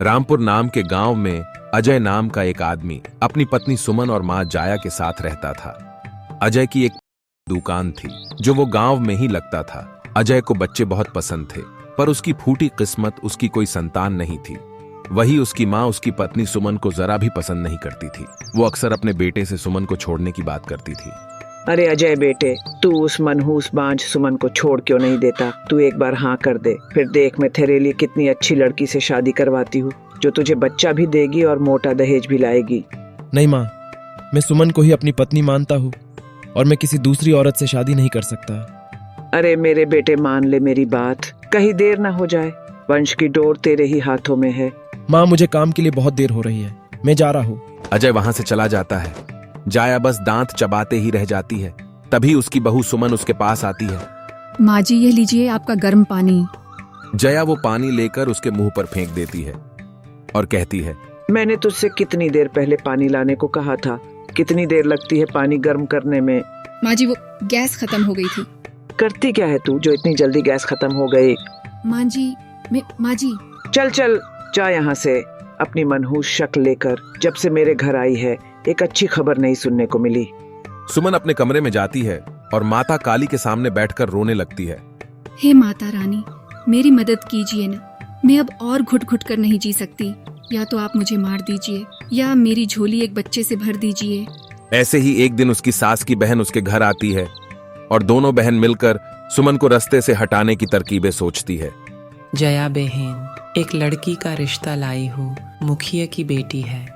रामपुर नाम के गांव में अजय नाम का एक आदमी अपनी पत्नी सुमन और मां जाया के साथ रहता था। अजय की एक दुकान थी जो वो गांव में ही लगता था। अजय को बच्चे बहुत पसंद थे, पर उसकी फूटी किस्मत उसकी कोई संतान नहीं थी। वही उसकी मां उसकी पत्नी सुमन को जरा भी पसंद नहीं करती थी। वो अक्सर अपने बेटे से सुमन को छोड़ने की बात करती थी। अरे अजय बेटे, तू उस मनहूस बांझ सुमन को छोड़ क्यों नहीं देता? तू एक बार हाँ कर दे, फिर देख मैं तेरे लिए कितनी अच्छी लड़की से शादी करवाती हूँ, जो तुझे बच्चा भी देगी और मोटा दहेज भी लाएगी। नहीं माँ, मैं सुमन को ही अपनी पत्नी मानता हूँ और मैं किसी दूसरी औरत से शादी नहीं कर सकता। अरे मेरे बेटे, मान ले मेरी बात, कहीं देर ना हो जाए। वंश की डोर तेरे ही हाथों में है। माँ, मुझे काम के लिए बहुत देर हो रही है, मैं जा रहा हूँ। अजय वहां से चला जाता है। जाया बस दांत चबाते ही रह जाती है। तभी उसकी बहू सुमन उसके पास आती है। माँ जी, ये लीजिए आपका गर्म पानी। जया वो पानी लेकर उसके मुंह पर फेंक देती है और कहती है, मैंने तुझसे कितनी देर पहले पानी लाने को कहा था? कितनी देर लगती है पानी गर्म करने में? माँ जी, वो गैस खत्म हो गई थी। करती क्या है तू जो इतनी जल्दी गैस खत्म हो गई? माँ जी। चल चल जा यहाँ से, अपनी मनहूस शक्ल लेकर। जब से मेरे घर आई है, एक अच्छी खबर नहीं सुनने को मिली। सुमन अपने कमरे में जाती है और माता काली के सामने बैठकर रोने लगती है। हे माता रानी, मेरी मदद कीजिए ना, मैं अब और घुट घुट कर नहीं जी सकती। या तो आप मुझे मार दीजिए या मेरी झोली एक बच्चे से भर दीजिए। ऐसे ही एक दिन उसकी सास की बहन उसके घर आती है और दोनों बहन मिलकर सुमन को रास्ते से हटाने की तरकीबें सोचती है। जया बहन, एक लड़की का रिश्ता लाई हूँ। मुखिया की बेटी है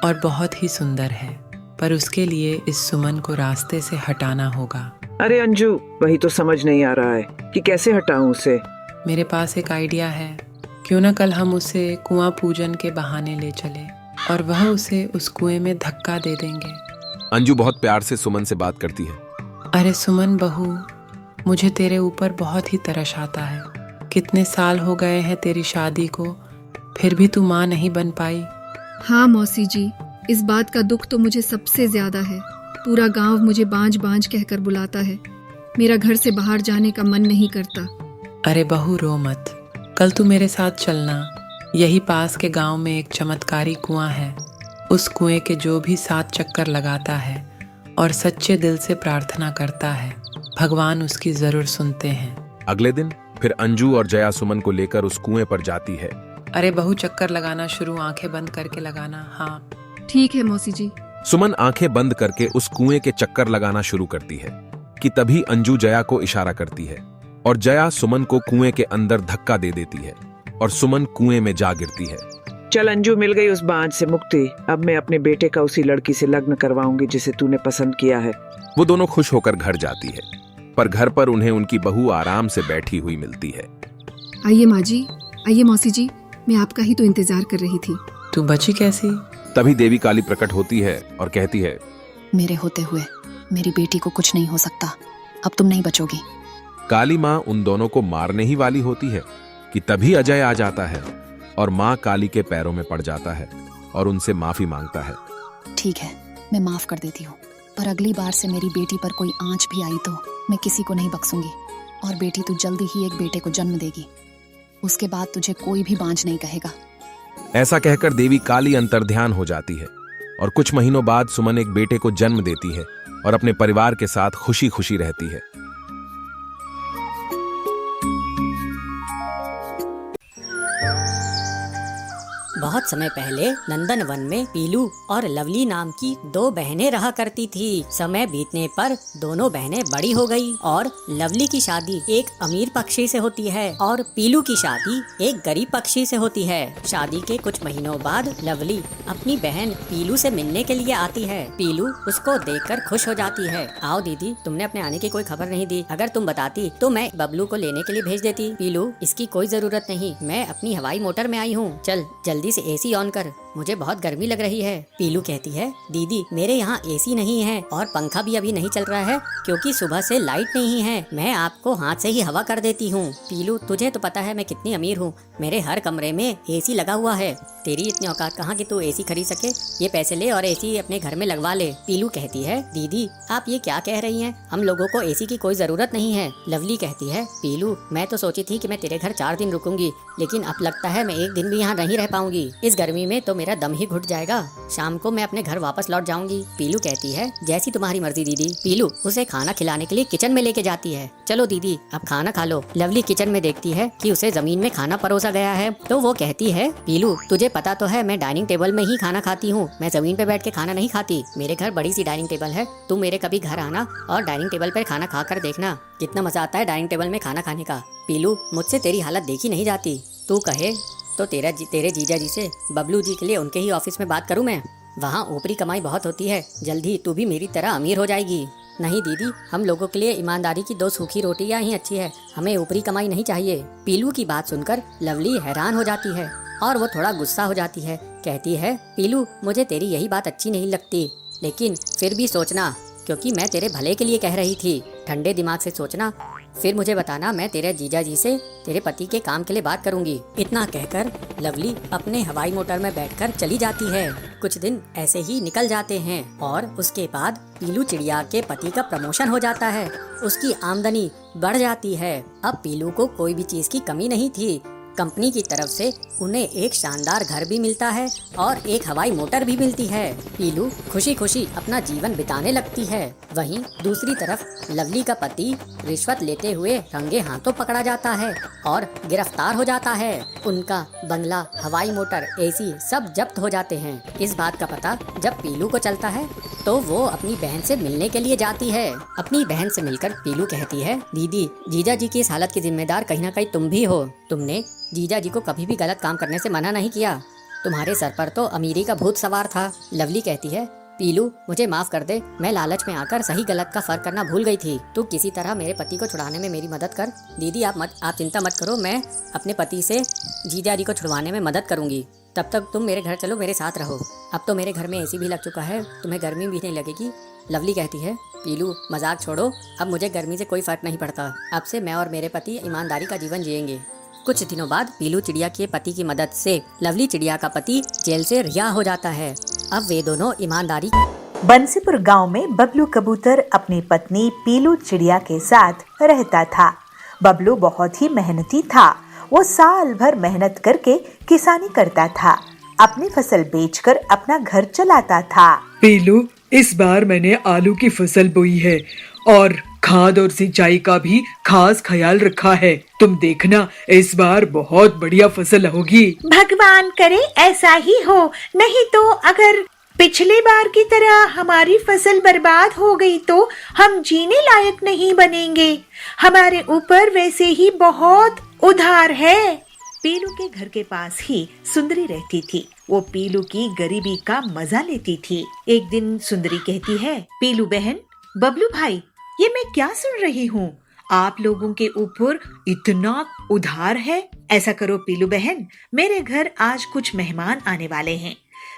और बहुत ही सुंदर है, पर उसके लिए इस सुमन को रास्ते से हटाना होगा। अरे अंजू, वही तो समझ नहीं आ रहा है कि कैसे हटाऊं उसे। मेरे पास एक आइडिया है। क्यों ना कल हम उसे कुआं पूजन के बहाने ले चले और वह उसे उस कुएं में धक्का दे देंगे। अंजू बहुत प्यार से सुमन से बात करती है। अरे सुमन बहू, मुझे तेरे ऊपर बहुत ही तरस आता है। कितने साल हो गए हैं तेरी शादी को, फिर भी तू माँ नहीं बन पाई। हाँ मौसी जी, इस बात का दुख तो मुझे सबसे ज्यादा है। पूरा गांव मुझे बांझ बांझ कहकर बुलाता है। मेरा घर से बाहर जाने का मन नहीं करता। अरे बहू रो मत, कल तू मेरे साथ चलना। यही पास के गांव में एक चमत्कारी कुआं है। उस कुएं के जो भी 7 चक्कर लगाता है और सच्चे दिल से प्रार्थना करता है, भगवान उसकी जरूर सुनते हैं। अगले दिन फिर अंजू और जया सुमन को लेकर उस कुएं पर जाती है। अरे बहू, चक्कर लगाना शुरू आंखें बंद करके लगाना। हाँ ठीक है मौसी जी। सुमन आंखें बंद करके उस कुएं के चक्कर लगाना शुरू करती है कि तभी अंजू जया को इशारा करती है और जया सुमन को कुएं के अंदर धक्का दे देती है और सुमन कुएं में जा गिरती है। चल अंजू, मिल गई उस बांझ से मुक्ति। अब मैं अपने बेटे का उसी लड़की से लग्न करवाऊंगी जिसे तूने पसंद किया है। वो दोनों खुश होकर घर जाती है, पर घर पर उन्हें उनकी बहू आराम से बैठी हुई मिलती है। आइए माँ जी, आइए मौसी जी, मैं आपका ही तो इंतजार कर रही थी। तू बची कैसी? तभी देवी काली प्रकट होती है और कहती है, मेरे होते हुए मेरी बेटी को कुछ नहीं हो सकता। अब तुम नहीं बचोगी। काली माँ उन दोनों को मारने ही वाली होती है कि तभी अजय आ जाता है और माँ काली के पैरों में पड़ जाता है और उनसे माफी मांगता है। ठीक है, मैं माफ कर देती हूँ, पर अगली बार से मेरी बेटी पर कोई आंच भी आई तो मैं किसी को नहीं बख्शूंगी। और बेटी, तू जल्दी ही एक बेटे को जन्म देगी। उसके बाद तुझे कोई भी बांझ नहीं कहेगा। ऐसा कहकर देवी काली अंतर्ध्यान हो जाती है और कुछ महीनों बाद सुमन एक बेटे को जन्म देती है और अपने परिवार के साथ खुशी खुशी रहती है। बहुत समय पहले नंदन वन में पीलू और लवली नाम की 2 बहनें रहा करती थी। समय बीतने पर दोनों बहनें बड़ी हो गई और लवली की शादी एक अमीर पक्षी से होती है और पीलू की शादी एक गरीब पक्षी से होती है। शादी के कुछ महीनों बाद लवली अपनी बहन पीलू से मिलने के लिए आती है। पीलू उसको देखकर खुश हो जाती है। आओ दीदी, तुमने अपने आने की कोई खबर नहीं दी। अगर तुम बताती तो मैं बबलू को लेने के लिए भेज देती। पीलू, इसकी कोई जरूरत नहीं, मैं अपनी हवाई मोटर में आई हूँ। चल जल्दी से एसी ऑन कर। मुझे बहुत गर्मी लग रही है। पीलू कहती है, दीदी मेरे यहाँ एसी नहीं है और पंखा भी अभी नहीं चल रहा है क्योंकि सुबह से लाइट नहीं है। मैं आपको हाथ से ही हवा कर देती हूँ। पीलू, तुझे तो पता है मैं कितनी अमीर हूँ, मेरे हर कमरे में एसी लगा हुआ है। तेरी इतनी औकात कहाँ कि तू एसी खरीद सके। ये पैसे ले और एसी अपने घर में लगवा ले। पीलू कहती है, दीदी आप ये क्या कह रही हैं? हम लोगों को एसी की कोई जरूरत नहीं है। लवली कहती है, पीलू मैं तो सोची थी कि मैं तेरे घर 4 दिन रुकूंगी, लेकिन अब लगता है मैं 1 दिन भी यहाँ नहीं रह पाऊंगी। इस गर्मी में तो मेरा दम ही घुट जाएगा। शाम को मैं अपने घर वापस लौट जाऊंगी। पीलू कहती है, जैसी तुम्हारी मर्जी दीदी। पीलू उसे खाना खिलाने के लिए किचन में लेके जाती है। चलो दीदी अब खाना खा लो। लवली किचन में देखती है कि उसे जमीन में खाना परोसा गया है, तो वो कहती है, पीलू तुझे पता तो है मैं डाइनिंग टेबल में ही खाना खाती हूँ, मैं जमीन पे बैठ के खाना नहीं खाती। मेरे घर बड़ी सी डाइनिंग टेबल है, तू मेरे कभी घर आना और डाइनिंग टेबल पर खाना खा कर देखना कितना मजा आता है डाइनिंग टेबल में खाना खाने का। पीलू मुझसे तेरी हालत देखी नहीं जाती, तू कहे तो तेरे जीजा जी से बबलू जी के लिए उनके ही ऑफिस में बात करूँ मैं। वहाँ ऊपरी कमाई बहुत होती है, जल्दी तू भी मेरी तरह अमीर हो जाएगी। नहीं दीदी, हम लोगों के लिए ईमानदारी की 2 सूखी रोटियां ही अच्छी है, हमें ऊपरी कमाई नहीं चाहिए। पीलू की बात सुनकर लवली हैरान हो जाती है और वो थोड़ा गुस्सा हो जाती है। कहती है, पीलू मुझे तेरी यही बात अच्छी नहीं लगती, लेकिन फिर भी सोचना, क्योंकि मैं तेरे भले के लिए कह रही थी। ठंडे दिमाग से सोचना, फिर मुझे बताना, मैं तेरे जीजा जी से तेरे पति के काम के लिए बात करूंगी। इतना कहकर लवली अपने हवाई मोटर में बैठकर चली जाती है। कुछ दिन ऐसे ही निकल जाते हैं और उसके बाद पीलू चिड़िया के पति का प्रमोशन हो जाता है, उसकी आमदनी बढ़ जाती है। अब पीलू को कोई भी चीज की कमी नहीं थी। कंपनी की तरफ से उन्हें एक शानदार घर भी मिलता है और एक हवाई मोटर भी मिलती है। पीलू खुशी खुशी अपना जीवन बिताने लगती है। वहीं दूसरी तरफ लवली का पति रिश्वत लेते हुए रंगे हाथों पकड़ा जाता है और गिरफ्तार हो जाता है। उनका बंगला, हवाई मोटर, एसी सब जब्त हो जाते हैं। इस बात का पता जब पीलू को चलता है तो वो अपनी बहन से मिलने के लिए जाती है। अपनी बहन से मिलकर पीलू कहती है, दीदी जीजा जी की इस हालत की जिम्मेदार कहीं ना कहीं तुम भी हो। तुमने जीजा जी को कभी भी गलत काम करने से मना नहीं किया, तुम्हारे सर पर तो अमीरी का भूत सवार था। लवली कहती है, पीलू मुझे माफ कर दे, मैं लालच में आकर सही गलत का फर्क करना भूल गई थी। तू किसी तरह मेरे पति को छुड़ाने में मेरी मदद कर। दीदी आप चिंता मत करो, मैं अपने पति से जीजा जी को छुड़वाने में मदद करूंगी। तब तक तुम मेरे घर चलो, मेरे साथ रहो। अब तो मेरे घर में एसी भी लग चुका है, तुम्हें गर्मी भी नहीं लगेगी। लवली कहती है, पीलू मजाक छोड़ो, अब मुझे गर्मी से कोई फर्क नहीं पड़ता। अब से मैं और मेरे पति ईमानदारी का जीवन जिएंगे। कुछ दिनों बाद पीलू चिड़िया के पति की मदद से लवली चिड़िया का पति जेल से रिहा हो जाता है। अब वे दोनों ईमानदारी। बंसीपुर गांव में बबलू कबूतर अपनी पत्नी पीलू चिड़िया के साथ रहता था। बबलू बहुत ही मेहनती था। वो साल भर मेहनत करके किसानी करता था, अपनी फसल बेचकर अपना घर चलाता था। पीलू, इस बार मैंने आलू की फसल बोई है और खाद और सिंचाई का भी खास ख्याल रखा है। तुम देखना, इस बार बहुत बढ़िया फसल होगी। भगवान करे ऐसा ही हो, नहीं तो अगर पिछले बार की तरह हमारी फसल बर्बाद हो गई तो हम जीने लायक नहीं बनेंगे। हमारे ऊपर वैसे ही बहुत उधार है। पीलू के घर के पास ही सुंदरी रहती थी। वो पीलू की गरीबी का मजा लेती थी। एक दिन सुंदरी कहती है, पीलू बहन, बबलू भाई, ये मैं क्या सुन रही हूँ? आप लोगों के ऊपर इतना उधार है। ऐसा करो पीलू बहन, मेरे घर आज कुछ मेहमान आने वाले हैं,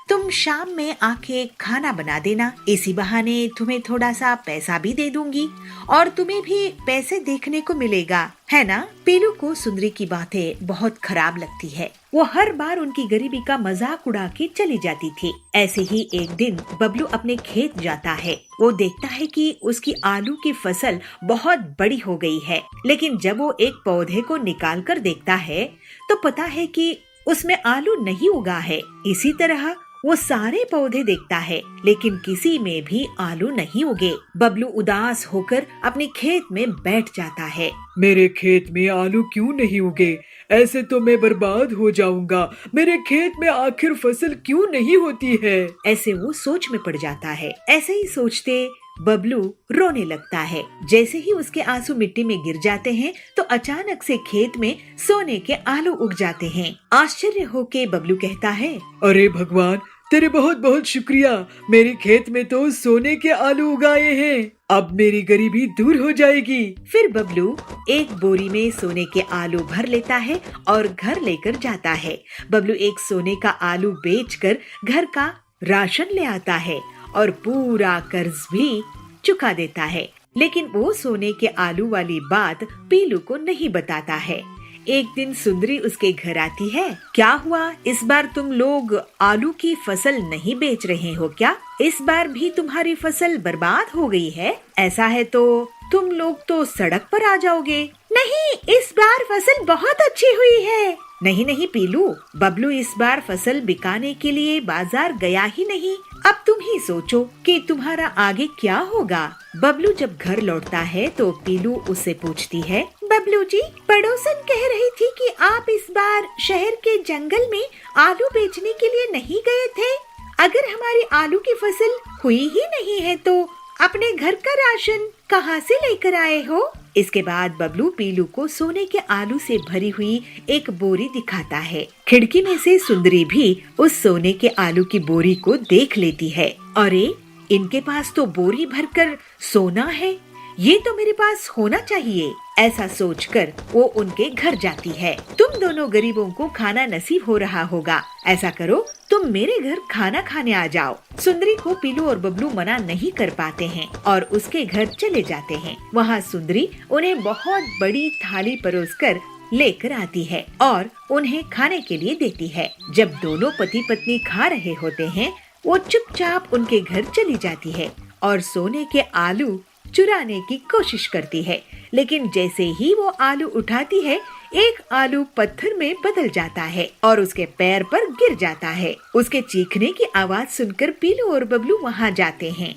तुम शाम में आके खाना बना देना। इसी बहाने तुम्हें थोड़ा सा पैसा भी दे दूंगी और तुम्हें भी पैसे देखने को मिलेगा, है ना? पीलू को सुंदरी की बातें बहुत खराब लगती है। वो हर बार उनकी गरीबी का मजाक उड़ा के चली जाती थी। ऐसे ही एक दिन बबलू अपने खेत जाता है। वो देखता है कि उसकी आलू की फसल बहुत बड़ी हो गई है, लेकिन जब वो एक पौधे को निकाल कर देखता है तो पता है कि उसमें आलू नहीं उगा है। इसी तरह वो सारे पौधे देखता है, लेकिन किसी में भी आलू नहीं उगे। बबलू उदास होकर अपने खेत में बैठ जाता है। मेरे खेत में आलू क्यों नहीं उगे? ऐसे तो मैं बर्बाद हो जाऊंगा। मेरे खेत में आखिर फसल क्यों नहीं होती है? ऐसे वो सोच में पड़ जाता है। ऐसे ही सोचते बबलू रोने लगता है। जैसे ही उसके आंसू मिट्टी में गिर जाते हैं तो अचानक से खेत में सोने के आलू उग जाते हैं। आश्चर्य होके बबलू कहता है, अरे भगवान, तेरे बहुत बहुत शुक्रिया, मेरे खेत में तो सोने के आलू उगाए हैं। अब मेरी गरीबी दूर हो जाएगी। फिर बबलू एक बोरी में सोने के आलू भर लेता है और घर लेकर जाता है। बबलू एक सोने का आलू बेचकर घर का राशन ले आता है और पूरा कर्ज भी चुका देता है। लेकिन वो सोने के आलू वाली बात पीलू को नहीं बताता है। एक दिन सुंदरी उसके घर आती है। क्या हुआ, इस बार तुम लोग आलू की फसल नहीं बेच रहे हो क्या? इस बार भी तुम्हारी फसल बर्बाद हो गई है? ऐसा है तो तुम लोग तो सड़क पर आ जाओगे। नहीं, इस बार फसल बहुत अच्छी हुई है। नहीं नहीं पीलू, बबलू इस बार फसल बिकाने के लिए बाजार गया ही नहीं। अब तुम ही सोचो कि तुम्हारा आगे क्या होगा। बबलू जब घर लौटता है तो पीलू उससे पूछती है, बबलू जी, पड़ोसन कह रही थी कि आप इस बार शहर के जंगल में आलू बेचने के लिए नहीं गए थे। अगर हमारी आलू की फसल हुई ही नहीं है तो अपने घर का राशन कहाँ से लेकर आए हो? इसके बाद बबलू पीलू को सोने के आलू से भरी हुई एक बोरी दिखाता है। खिड़की में से सुंदरी भी उस सोने के आलू की बोरी को देख लेती है। अरे, इनके पास तो बोरी भरकर सोना है, ये तो मेरे पास होना चाहिए। ऐसा सोचकर वो उनके घर जाती है। तुम दोनों गरीबों को खाना नसीब हो रहा होगा, ऐसा करो तुम मेरे घर खाना खाने आ जाओ। सुंदरी को पीलू और बबलू मना नहीं कर पाते हैं और उसके घर चले जाते हैं। वहाँ सुंदरी उन्हें बहुत बड़ी थाली परोसकर लेकर आती है और उन्हें खाने के लिए देती है। जब दोनों पति पत्नी खा रहे होते हैं, वो चुपचाप उनके घर चली जाती है और सोने के आलू चुराने की कोशिश करती है। लेकिन जैसे ही वो आलू उठाती है, एक आलू पत्थर में बदल जाता है और उसके पैर पर गिर जाता है। उसके चीखने की आवाज सुनकर पीलू और बबलू वहाँ जाते हैं।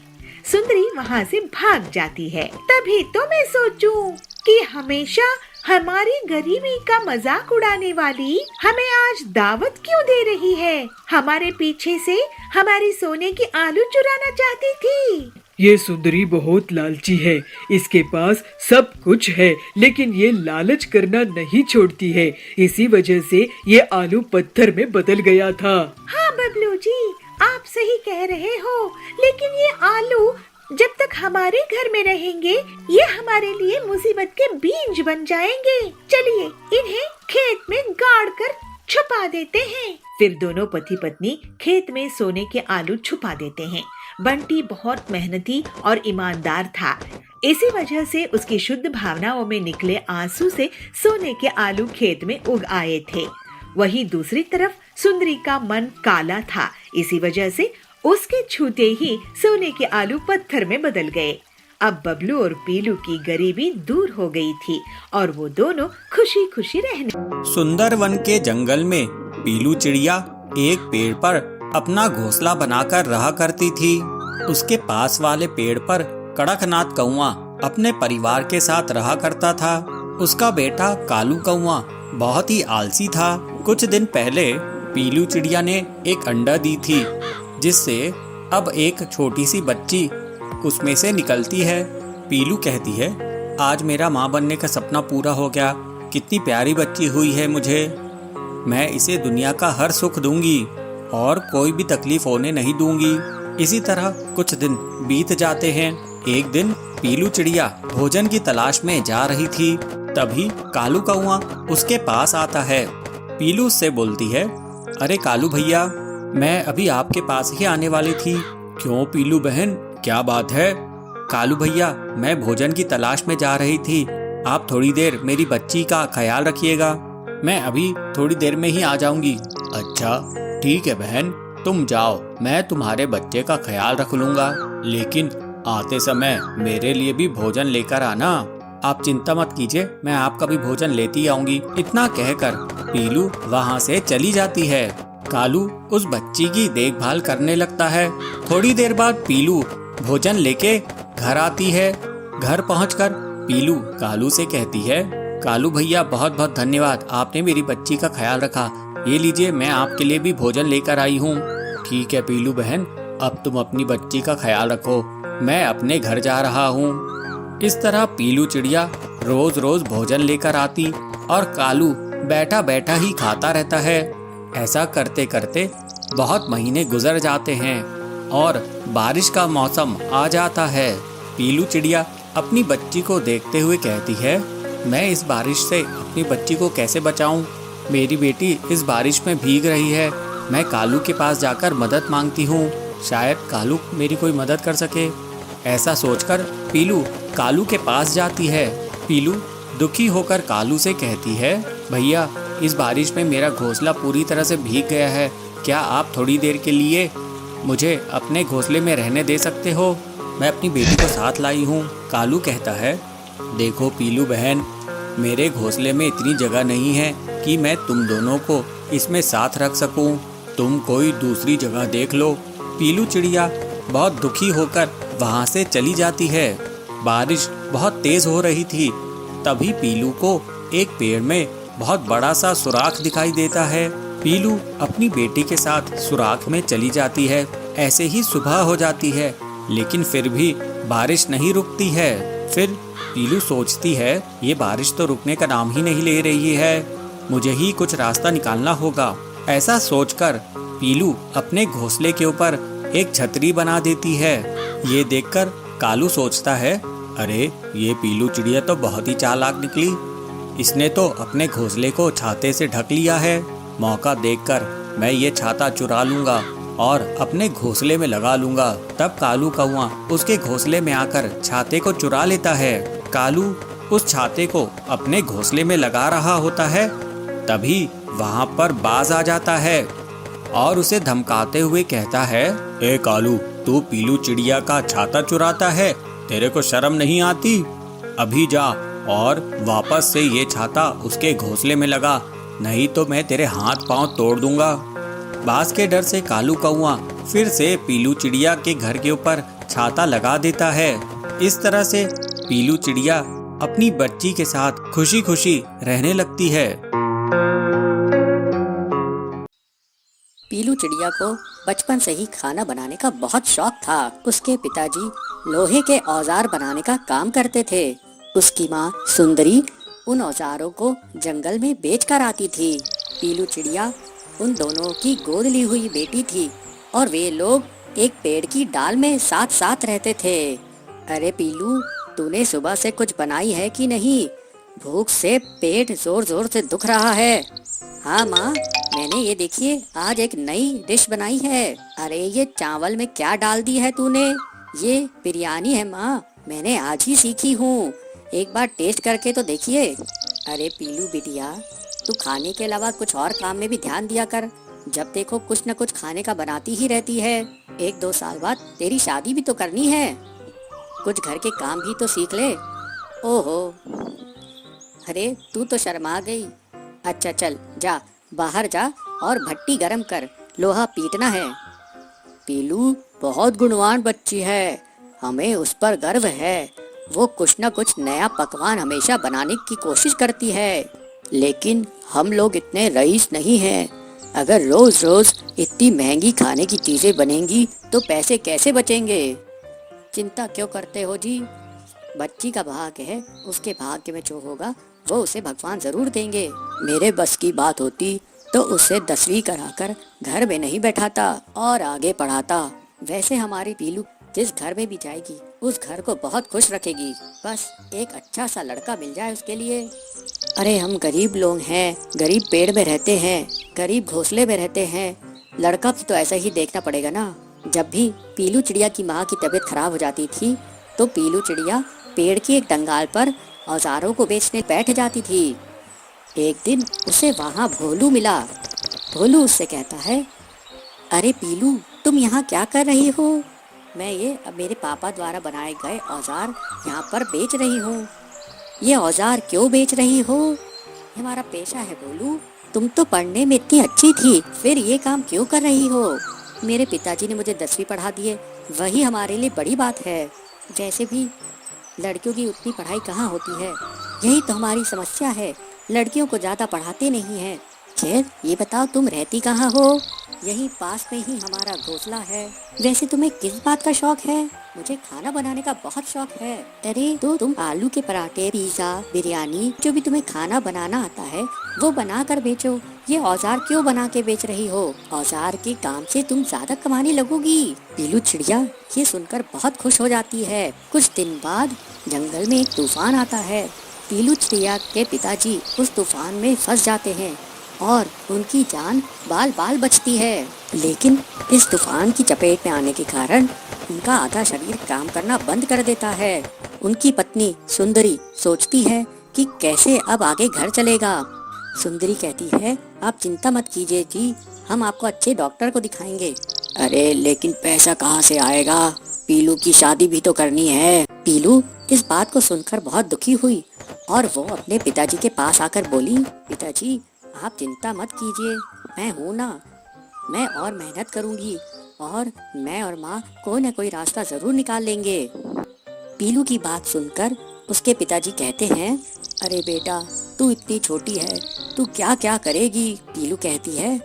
सुंदरी वहाँ से भाग जाती है। तभी तो मैं सोचूं कि हमेशा हमारी गरीबी का मजाक उड़ाने वाली हमें आज दावत क्यों दे रही है? हमारे पीछे से हमारी सोने की आलू चुराना चाहती थी। ये सुंदरी बहुत लालची है, इसके पास सब कुछ है, लेकिन ये लालच करना नहीं छोड़ती है। इसी वजह से ये आलू पत्थर में बदल गया था। हाँ बबलू जी, आप सही कह रहे हो, लेकिन ये आलू जब तक हमारे घर में रहेंगे, ये हमारे लिए मुसीबत के बीज बन जाएंगे। चलिए इन्हें खेत में गाड़ कर छुपा देते हैं। फिर दोनों पति पत्नी खेत में सोने के आलू छुपा देते हैं। बंटी बहुत मेहनती और ईमानदार था, इसी वजह से उसकी शुद्ध भावनाओं में निकले आंसू से सोने के आलू खेत में उग आए थे। वहीं दूसरी तरफ सुंदरी का मन काला था, इसी वजह से उसके छूते ही सोने के आलू पत्थर में बदल गए। अब बबलू और पीलू की गरीबी दूर हो गई थी और वो दोनों खुशी खुशी रहने। सुंदर वन के जंगल में पीलू चिड़िया एक पेड़ पर अपना घोंसला बनाकर रहा करती थी। उसके पास वाले पेड़ पर कड़कनाथ कौआ अपने परिवार के साथ रहा करता था। उसका बेटा कालू कौआ बहुत ही आलसी था। कुछ दिन पहले पीलू चिड़िया ने एक अंडा दी थी, जिससे अब एक छोटी सी बच्ची उसमें से निकलती है। पीलू कहती है, आज मेरा माँ बनने का सपना पूरा हो गया। कितनी प्यारी बच्ची हुई है मुझे। मैं इसे दुनिया का हर सुख दूंगी और कोई भी तकलीफ होने नहीं दूंगी। इसी तरह कुछ दिन बीत जाते हैं। एक दिन पीलू चिड़िया भोजन की तलाश में जा रही थी। तभी कालू कौआ उसके पास आता है। पीलू उससे बोलती है, अरे कालू भैया, मैं अभी आपके पास ही आने वाली थी। क्यों पीलू बहन, क्या बात है? कालू भैया, मैं भोजन की तलाश में जा रही थी। आप थोड़ी देर मेरी बच्ची का ख्याल रखिएगा। मैं अभी थोड़ी देर में ही आ जाऊंगी। अच्छा ठीक है बहन, तुम जाओ, मैं तुम्हारे बच्चे का ख्याल रख लूंगा। लेकिन आते समय मेरे लिए भी भोजन लेकर आना। आप चिंता मत कीजिए, मैं आपका भी भोजन लेती आऊंगी। इतना कहकर पीलू वहाँ से चली जाती है। कालू उस बच्ची की देखभाल करने लगता है। थोड़ी देर बाद पीलू भोजन लेके घर आती है। घर पहुंचकर पीलू कालू से कहती है, कालू भैया बहुत बहुत धन्यवाद, आपने मेरी बच्ची का ख्याल रखा। ये लीजिए, मैं आपके लिए भी भोजन लेकर आई हूँ। ठीक है पीलू बहन, अब तुम अपनी बच्ची का ख्याल रखो, मैं अपने घर जा रहा हूँ। इस तरह पीलू चिड़िया रोज रोज भोजन लेकर आती और कालू बैठा बैठा ही खाता रहता है। ऐसा करते करते बहुत महीने गुजर जाते हैं और बारिश का मौसम आ जाता है। पीलू चिड़िया अपनी बच्ची को देखते हुए कहती है, मैं इस बारिश से अपनी बच्ची को कैसे बचाऊं? मेरी बेटी इस बारिश में भीग रही है। मैं कालू के पास जाकर मदद मांगती हूँ, शायद कालू मेरी कोई मदद कर सके। ऐसा सोचकर पीलू कालू के पास जाती है। पीलू दुखी होकर कालू से कहती है, भैया इस बारिश में मेरा घोंसला पूरी तरह से भीग गया है। क्या आप थोड़ी देर के लिए मुझे अपने घोंसले में रहने दे सकते हो? मैं अपनी बेटी को साथ लाई हूँ। कालू कहता है, देखो पीलू बहन, मेरे घोंसले में इतनी जगह नहीं है कि मैं तुम दोनों को इसमें साथ रख सकूं। तुम कोई दूसरी जगह देख लो। पीलू चिड़िया बहुत दुखी होकर वहाँ से चली जाती है। बारिश बहुत तेज हो रही थी। तभी पीलू को एक पेड़ में बहुत बड़ा सा सुराख दिखाई देता है। पीलू अपनी बेटी के साथ सुराख में चली जाती है। ऐसे ही सुबह हो जाती है, लेकिन फिर भी बारिश नहीं रुकती है। फिर पीलू सोचती है, ये बारिश तो रुकने का नाम ही नहीं ले रही है, मुझे ही कुछ रास्ता निकालना होगा। ऐसा सोचकर पीलू अपने घोंसले के ऊपर एक छतरी बना देती है। ये देखकर कालू सोचता है, अरे ये पीलू चिड़िया तो बहुत ही चालाक निकली। इसने तो अपने घोंसले को छाते से ढक लिया है। मौका देखकर मैं ये छाता चुरा लूंगा और अपने घोंसले में लगा लूंगा। तब कालू कौवा उसके घोंसले में आकर छाते को चुरा लेता है। कालू उस छाते को अपने घोंसले में लगा रहा होता है, तभी वहाँ पर बाज आ जाता है और उसे धमकाते हुए कहता है, ए कालू, तू पीलू चिड़िया का छाता चुराता है? तेरे को शर्म नहीं आती? अभी जा और वापस से ये छाता उसके घोंसले में लगा, नहीं तो मैं तेरे हाथ पांव तोड़ दूंगा। बाज के डर से कालू कौवा फिर से पीलू चिड़िया के घर के ऊपर छाता लगा देता है। इस तरह से पीलू चिड़िया अपनी बच्ची के साथ खुशी खुशी रहने लगती है। पीलू चिड़िया को बचपन से ही खाना बनाने का बहुत शौक था। उसके पिताजी लोहे के औजार बनाने का काम करते थे। उसकी माँ सुंदरी उन औजारों को जंगल में बेच कर आती थी। पीलू चिड़िया उन दोनों की गोद ली हुई बेटी थी और वे लोग एक पेड़ की डाल में साथ साथ रहते थे। अरे पीलू, तूने सुबह से कुछ बनाई है कि नहीं? भूख से पेट जोर जोर से दुख रहा है। हाँ माँ, मैंने ये देखिए आज एक नई डिश बनाई है। अरे ये चावल में क्या डाल दी है तूने? ये बिरयानी है माँ, मैंने आज ही सीखी हूँ, एक बार टेस्ट करके तो देखिए। अरे पीलू बिटिया, तू खाने के अलावा कुछ और काम में भी ध्यान दिया कर। जब देखो कुछ न कुछ खाने का बनाती ही रहती है। 1-2 साल बाद तेरी शादी भी तो करनी है, कुछ घर के काम भी तो सीख ले। ओहो, अरे तू तो शर्मा गई। अच्छा चल, जा बाहर जा और भट्टी गरम कर, लोहा पीटना है। पीलू बहुत गुणवान बच्ची है, हमें उस पर गर्व है। वो कुछ न कुछ नया पकवान हमेशा बनाने की कोशिश करती है, लेकिन हम लोग इतने रईस नहीं हैं। अगर रोज रोज इतनी महंगी खाने की चीजें बनेंगी तो पैसे कैसे बचेंगे? चिंता क्यों करते हो जी? बच्ची का भाग्य है, उसके भाग्य में जो होगा वो उसे भगवान जरूर देंगे। मेरे बस की बात होती तो उसे 10वीं कराकर घर में नहीं बैठाता और आगे पढ़ाता। वैसे हमारी पीलू जिस घर में भी जाएगी उस घर को बहुत खुश रखेगी। बस एक अच्छा सा लड़का मिल जाए उसके लिए। अरे हम गरीब लोग हैं, गरीब पेड़ में रहते हैं, गरीब घोंसले में रहते हैं, लड़का भी तो ऐसा ही देखना पड़ेगा ना। जब भी पीलू चिड़िया की माँ की तबीयत खराब हो जाती थी तो पीलू चिड़िया पेड़ की एक डंगाल पर औजारों को बेचने बैठ जाती थी। एक दिन उसे वहाँ भोलू मिला। भोलू उससे कहता है, अरे पीलू, तुम यहाँ क्या कर रही हो? मैं ये मेरे पापा द्वारा बनाए गए औजार यहाँ पर बेच रही हूँ। ये औजार क्यों बेच रही हो? ये हमारा पेशा है भोलू। तुम तो पढ़ने में इतनी अच्छी थी, फिर ये काम क्यों कर रही हो? मेरे पिताजी ने मुझे 10वीं पढ़ा दिए, वही हमारे लिए बड़ी बात है। वैसे भी लड़कियों की उतनी पढ़ाई कहाँ होती है, यही तो हमारी समस्या है, लड़कियों को ज़्यादा पढ़ाते नहीं हैं। खैर ये बताओ तुम रहती कहाँ हो? यही पास में ही हमारा घोंसला है। वैसे तुम्हें किस बात का शौक है? मुझे खाना बनाने का बहुत शौक है। अरे तो तुम आलू के पराठे, पिज्जा, बिरयानी, जो भी तुम्हें खाना बनाना आता है वो बना कर बेचो। ये औजार क्यों बना के बेच रही हो? औजार के काम से तुम ज्यादा कमाने लगोगी। पीलू चिड़िया ये सुनकर बहुत खुश हो जाती है। कुछ दिन बाद जंगल में एक तूफान आता है। पीलू चिड़िया के पिताजी उस तूफान में फंस जाते हैं और उनकी जान बाल बाल बचती है। लेकिन इस तूफान की चपेट में आने के कारण उनका आधा शरीर काम करना बंद कर देता है। उनकी पत्नी सुंदरी सोचती है कि कैसे अब आगे घर चलेगा। सुंदरी कहती है, आप चिंता मत कीजिए जी, हम आपको अच्छे डॉक्टर को दिखाएंगे। अरे लेकिन पैसा कहाँ से आएगा? पीलू की शादी भी तो करनी है। पीलू इस बात को सुनकर बहुत दुखी हुई और वो अपने पिताजी के पास आकर बोली, पिताजी आप चिंता मत कीजिए, मैं हूँ ना, मैं और मेहनत करूँगी और मैं और माँ कोई न कोई रास्ता जरूर निकाल लेंगे। पीलू की बात सुनकर उसके पिताजी कहते हैं, अरे बेटा तू इतनी छोटी है, तू क्या क्या करेगी? पीलू कहती है,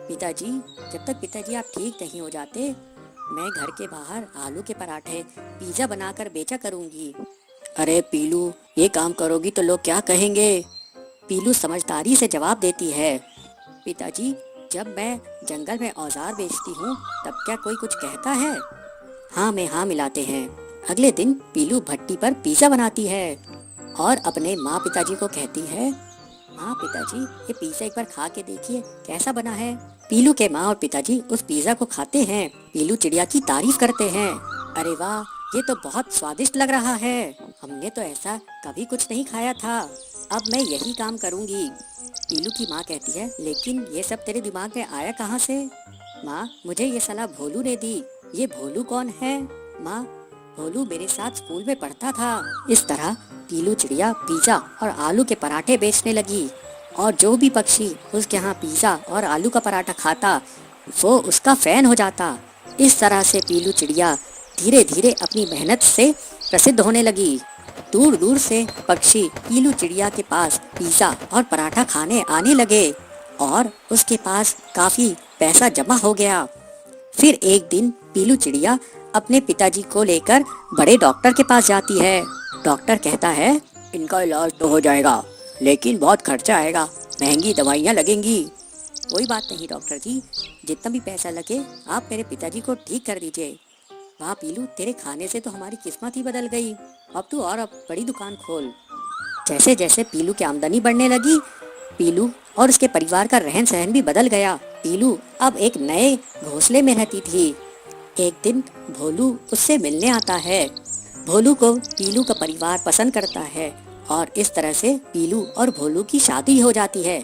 पिताजी जब तक पिताजी आप ठीक नहीं हो जाते मैं घर के बाहर आलू के पराठे, पिज्जा बनाकर बेचा करूँगी। अरे पीलू ये काम करोगी तो लोग क्या कहेंगे? पीलू समझदारी से जवाब देती है, पिताजी जब मैं जंगल में औजार बेचती हूँ तब क्या कोई कुछ कहता है? हाँ में हाँ मिलाते हैं। अगले दिन पीलू भट्टी पर पिज्जा बनाती है और अपने माँ पिताजी को कहती है, माँ पिताजी ये पिज्जा एक बार खा के देखिए कैसा बना है। पीलू के माँ और पिताजी उस पिज्जा को खाते हैं। पीलू चिड़िया की तारीफ करते हैं, अरे वाह ये तो बहुत स्वादिष्ट लग रहा है, हमने तो ऐसा कभी कुछ नहीं खाया था, अब मैं यही काम करूँगी। पीलू की माँ कहती है, लेकिन ये सब तेरे दिमाग में आया कहाँ से? माँ मुझे ये सलाह भोलू ने दी। ये भोलू कौन है? माँ भोलू मेरे साथ स्कूल में पढ़ता था। इस तरह पीलू चिड़िया पिज्जा और आलू के पराठे बेचने लगी और जो भी पक्षी उसके यहाँ पिज्जा और आलू का पराठा खाता वो उसका फैन हो जाता। इस तरह से पीलू चिड़िया धीरे धीरे अपनी मेहनत से प्रसिद्ध होने लगी। दूर दूर से पक्षी पीलू चिड़िया के पास पिज्जा और पराठा खाने आने लगे और उसके पास काफी पैसा जमा हो गया। फिर एक दिन पीलू चिड़िया अपने पिताजी को लेकर बड़े डॉक्टर के पास जाती है। डॉक्टर कहता है, इनका इलाज तो हो जाएगा लेकिन बहुत खर्चा आएगा, महंगी दवाइयाँ लगेंगी। कोई बात नहीं डॉक्टर जी, जितना भी पैसा लगे आप मेरे पिताजी को ठीक कर दीजिए। वाह पीलू तेरे खाने से तो हमारी किस्मत ही बदल गई, अब तू और अब बड़ी दुकान खोल। जैसे जैसे पीलू की आमदनी बढ़ने लगी पीलू और उसके परिवार का रहन सहन भी बदल गया। पीलू अब एक नए घोंसले में रहती थी। एक दिन भोलू उससे मिलने आता है। भोलू को पीलू का परिवार पसंद करता है और इस तरह से पीलू और भोलू की शादी हो जाती है।